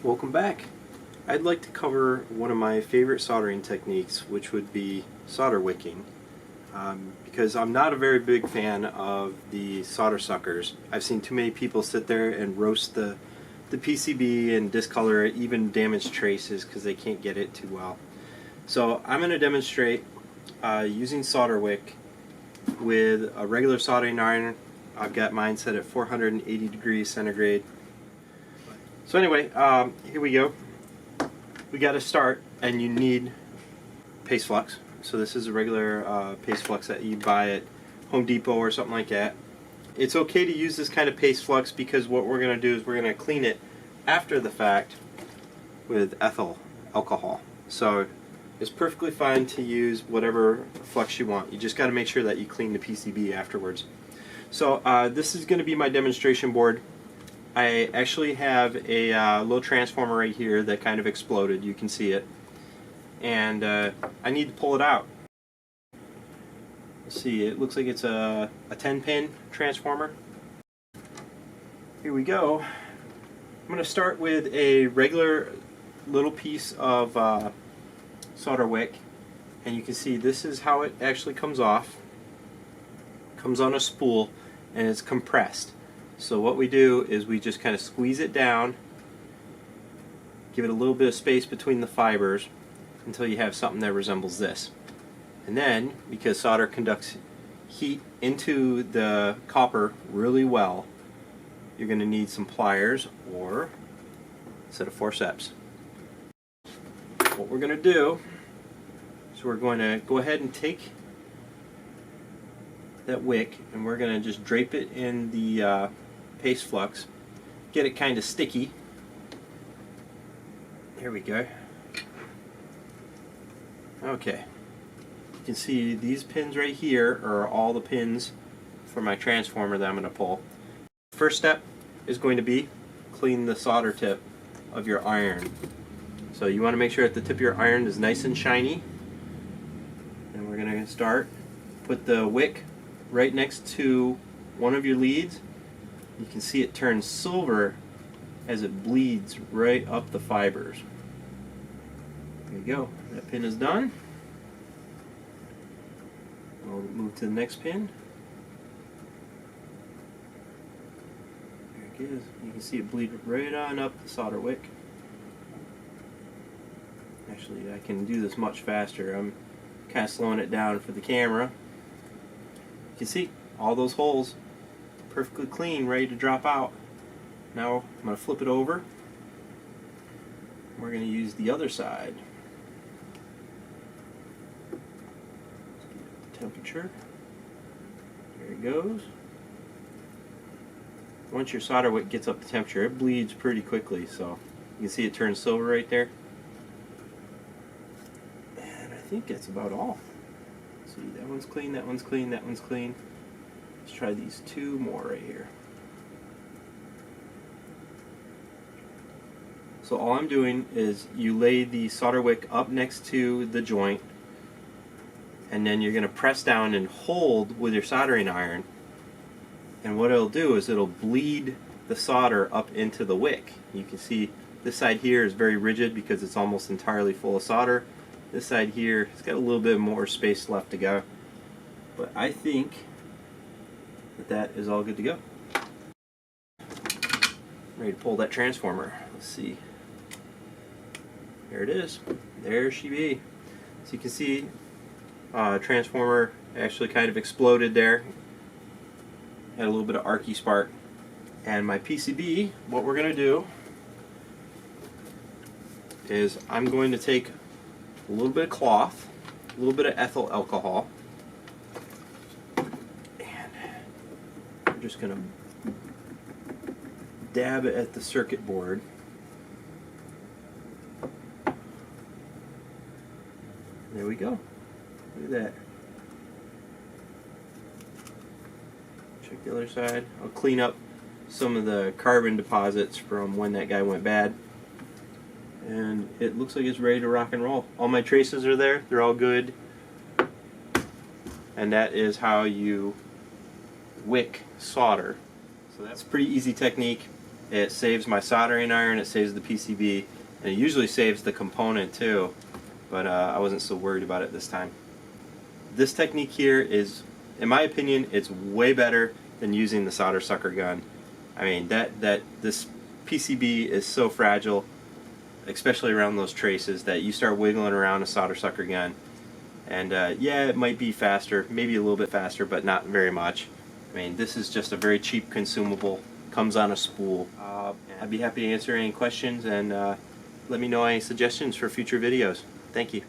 Welcome back. I'd like to cover one of my favorite soldering techniques, which would be solder wicking, because I'm not a very big fan of the solder suckers. I've seen too many people sit there and roast the PCB and discolor it, even damage traces because they can't get it too well. So I'm going to demonstrate using solder wick with a regular soldering iron. I've got mine set at 480 degrees centigrade. So anyway, here we go. We got to start, and you need paste flux. So this is a regular paste flux that you buy at Home Depot or something like that. It's okay to use this kind of paste flux because what we're going to do is we're going to clean it after the fact with ethyl alcohol. So it's perfectly fine to use whatever flux you want. You just got to make sure that you clean the PCB afterwards. So this is going to be my demonstration board. I actually have a little transformer right here that kind of exploded. You can see it. And I need to pull it out. Let's see, it looks like it's a 10-pin transformer. Here we go. I'm going to start with a regular little piece of solder wick. And you can see this is how it actually comes off. It comes on a spool and it's compressed. So what we do is we just kind of squeeze it down, give it a little bit of space between the fibers until you have something that resembles this. And then, because solder conducts heat into the copper really well, you're going to need some pliers or a set of forceps. What we're going to do is we're going to go ahead and take that wick and we're going to just drape it in the paste flux, get it kind of sticky. Here we go. Okay, you can see these pins right here are all the pins for my transformer that I'm going to pull. First step is going to be clean the solder tip of your iron. So you want to make sure that the tip of your iron is nice and shiny. And we're going to start. Put the wick right next to one of your leads. You can see it turns silver as it bleeds right up the fibers. There you go. That pin is done. We'll move to the next pin. There it is. You can see it bleed right on up the solder wick. Actually, I can do this much faster. I'm kind of slowing it down for the camera. You can see all those holes perfectly clean, ready to drop out. Now I'm going to flip it over. We're going to use the other side. Temperature. There it goes. Once your solder wick gets up to temperature, it bleeds pretty quickly, so you can see it turns silver right there. And I think that's about all. See, that one's clean, that one's clean, that one's clean. Let's try these two more right here. So all I'm doing is you lay the solder wick up next to the joint, and then you're going to press down and hold with your soldering iron. And what it'll do is it'll bleed the solder up into the wick. You can see this side here is very rigid because it's almost entirely full of solder. This side here, it's got a little bit more space left to go. But I think that is all good to go. Ready to pull that transformer. Let's see. There it is. There she be. So you can see transformer actually kind of exploded there. Had a little bit of arcy spark. And my PCB, what we're going to do is I'm going to take a little bit of cloth, a little bit of ethyl alcohol, just going to dab it at the circuit board. There we go. Look at that. Check the other side. I'll clean up some of the carbon deposits from when that guy went bad. And it looks like it's ready to rock and roll. All my traces are there. They're all good. And that is how you wick solder. So that's a pretty easy technique. It saves my soldering iron, it saves the PCB, and it usually saves the component too, but I wasn't so worried about it this time. This technique here is, in my opinion, it's way better than using the solder sucker gun. I mean, this PCB is so fragile, especially around those traces, that you start wiggling around a solder sucker gun, and yeah, it might be faster, maybe a little bit faster, but not very much. I mean, this is just a very cheap consumable, comes on a spool. I'd be happy to answer any questions, and let me know any suggestions for future videos. Thank you.